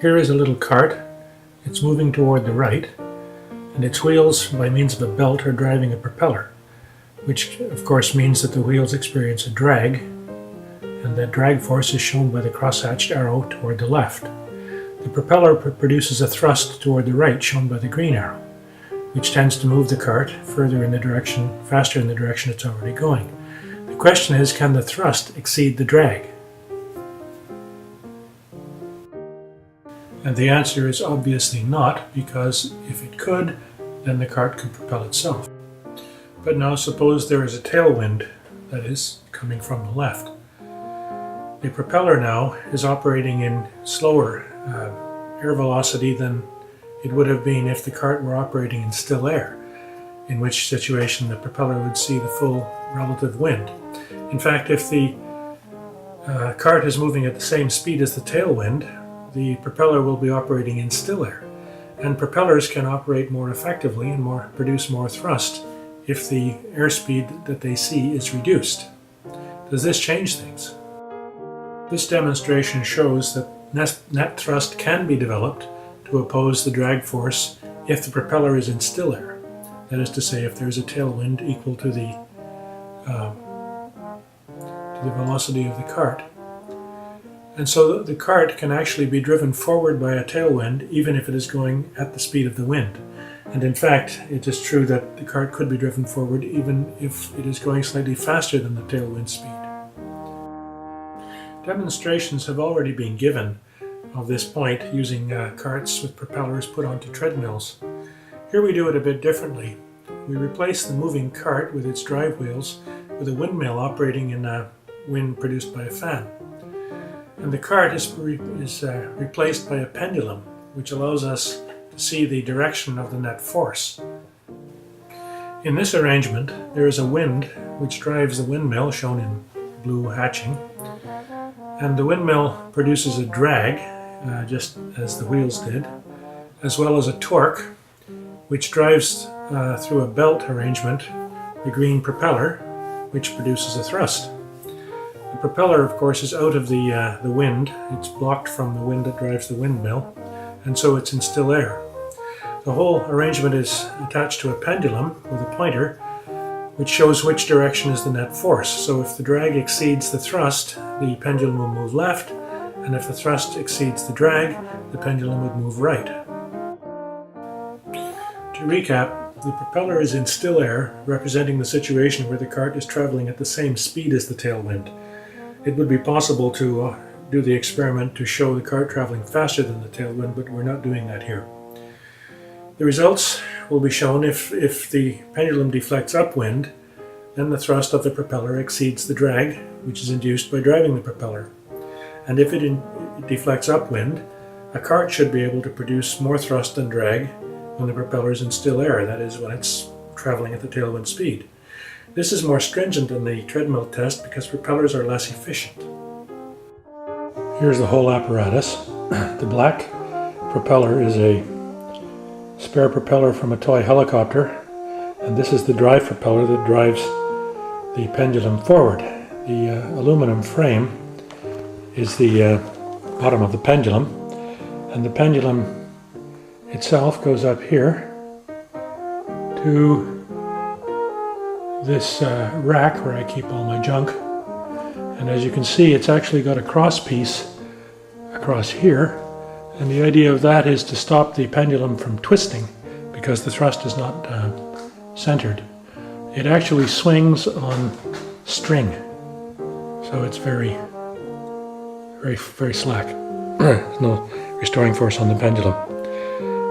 Here is a little cart. It's moving toward the right, and its wheels, by means of a belt, are driving a propeller, which of course means that the wheels experience a drag, and that drag force is shown by the cross-hatched arrow toward the left. The propeller produces a thrust toward the right, shown by the green arrow, which tends to move the cart faster in the direction it's already going. The question is, can the thrust exceed the drag? And the answer is obviously not, because if it could, then the cart could propel itself. But now suppose there is a tailwind, that is, coming from the left. The propeller now is operating in slower air velocity than it would have been if the cart were operating in still air, in which situation the propeller would see the full relative wind. In fact, if the cart is moving at the same speed as the tailwind, the propeller will be operating in still air, and propellers can operate more effectively and produce more thrust if the airspeed that they see is reduced. Does this change things? This demonstration shows that net thrust can be developed to oppose the drag force if the propeller is in still air. That is to say, if there is a tailwind equal to the velocity of the cart. And so the cart can actually be driven forward by a tailwind even if it is going at the speed of the wind. And in fact, it is true that the cart could be driven forward even if it is going slightly faster than the tailwind speed. Demonstrations have already been given of this point using carts with propellers put onto treadmills. Here we do it a bit differently. We replace the moving cart with its drive wheels with a windmill operating in wind produced by a fan. And the cart is replaced by a pendulum, which allows us to see the direction of the net force. In this arrangement, there is a wind which drives the windmill, shown in blue hatching, and the windmill produces a drag, just as the wheels did, as well as a torque, which drives through a belt arrangement the green propeller, which produces a thrust. The propeller, of course, is out of the wind. It's blocked from the wind that drives the windmill, and so it's in still air. The whole arrangement is attached to a pendulum with a pointer, which shows which direction is the net force. So if the drag exceeds the thrust, the pendulum will move left, and if the thrust exceeds the drag, the pendulum would move right. To recap, the propeller is in still air, representing the situation where the cart is traveling at the same speed as the tailwind. It would be possible to do the experiment to show the cart traveling faster than the tailwind, but we're not doing that here. The results will be shown if the pendulum deflects upwind, then the thrust of the propeller exceeds the drag, which is induced by driving the propeller. And if it deflects upwind, a cart should be able to produce more thrust than drag when the propeller is in still air, that is, when it's traveling at the tailwind speed. This is more stringent than the treadmill test because propellers are less efficient. Here's the whole apparatus. The black propeller is a spare propeller from a toy helicopter, and this is the drive propeller that drives the pendulum forward. The aluminum frame is the bottom of the pendulum, and the pendulum itself goes up here to this rack where I keep all my junk, and as you can see, it's actually got a cross piece across here, and the idea of that is to stop the pendulum from twisting because the thrust is not centered. It actually swings on string, so it's very slack. There's no restoring force on the pendulum.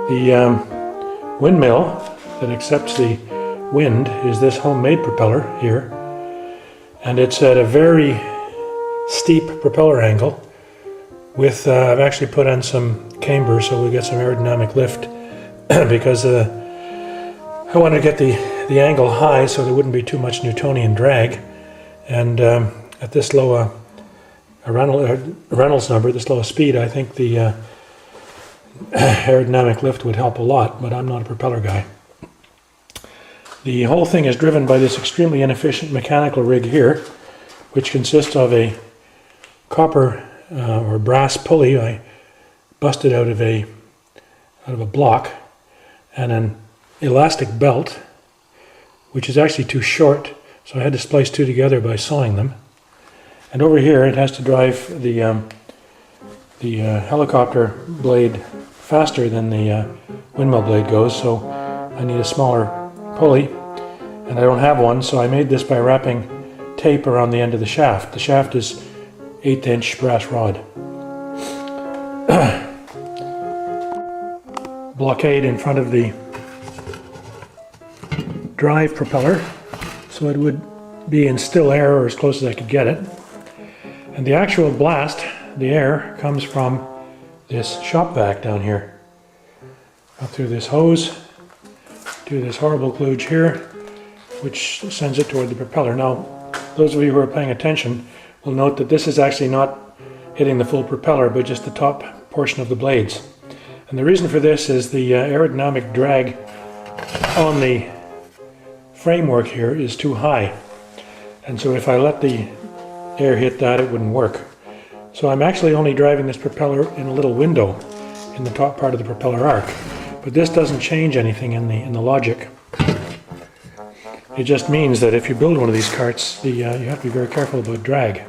The windmill that accepts the wind is this homemade propeller here, and it's at a very steep propeller angle with I've actually put on some camber so we get some aerodynamic lift because I want to get the angle high so there wouldn't be too much Newtonian drag, and at this low Reynolds number, this low speed, I think the aerodynamic lift would help a lot, but I'm not a propeller guy. The whole thing is driven by this extremely inefficient mechanical rig here, which consists of a copper or brass pulley. I busted out of a block, and an elastic belt, which is actually too short, so I had to splice two together by sawing them. And over here it has to drive the helicopter blade faster than the windmill blade goes, so I need a smaller pulley, and I don't have one, so I made this by wrapping tape around the end of the shaft. The shaft is 1/8 inch brass rod. Blockade in front of the drive propeller, so it would be in still air, or as close as I could get it. And the actual blast, the air, comes from this shop vac down here. Up through this hose to this horrible kludge here, which sends it toward the propeller. Now, those of you who are paying attention will note that this is actually not hitting the full propeller, but just the top portion of the blades. And the reason for this is the aerodynamic drag on the framework here is too high. And so if I let the air hit that, it wouldn't work. So I'm actually only driving this propeller in a little window in the top part of the propeller arc. But this doesn't change anything in the logic. It just means that if you build one of these carts, you have to be very careful about drag.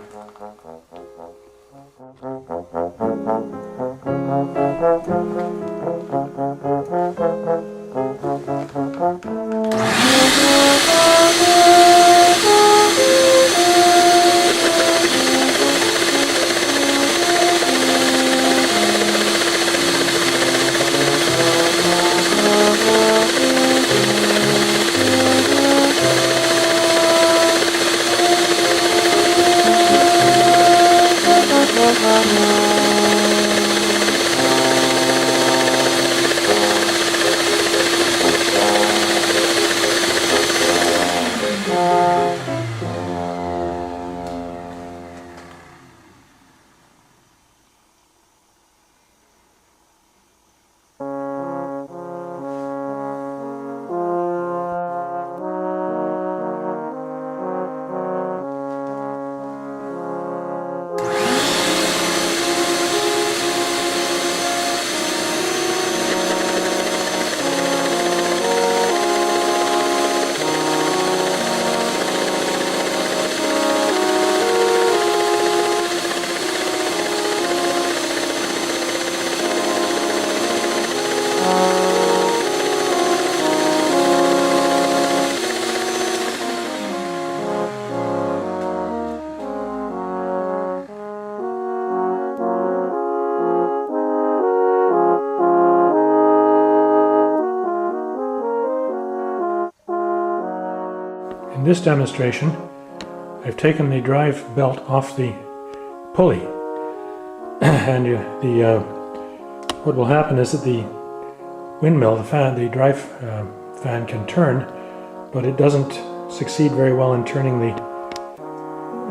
In this demonstration, I've taken the drive belt off the pulley, and what will happen is that the windmill, the drive fan can turn, but it doesn't succeed very well in turning the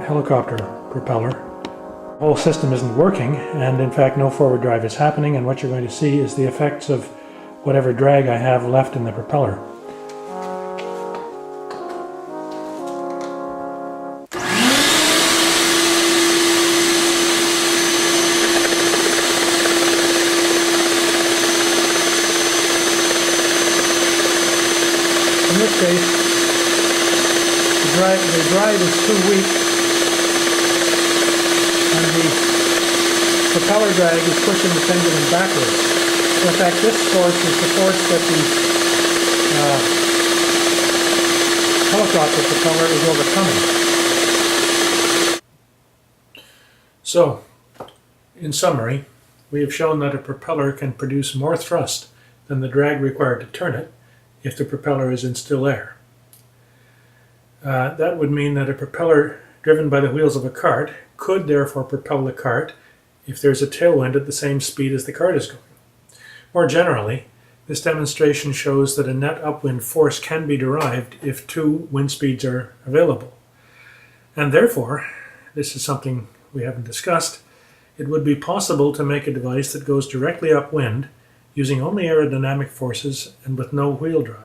helicopter propeller. The whole system isn't working, and in fact no forward drive is happening, and what you're going to see is the effects of whatever drag I have left in the propeller. In this case, the drive is too weak, and the propeller drag is pushing the pendulum backwards. So in fact, this force is the force that the helicopter propeller is overcoming. So, in summary, we have shown that a propeller can produce more thrust than the drag required to turn it if the propeller is in still air. That would mean that a propeller driven by the wheels of a cart could therefore propel the cart if there's a tailwind at the same speed as the cart is going. More generally, this demonstration shows that a net upwind force can be derived if two wind speeds are available. And therefore, this is something we haven't discussed, it would be possible to make a device that goes directly upwind using only aerodynamic forces and with no wheel drive.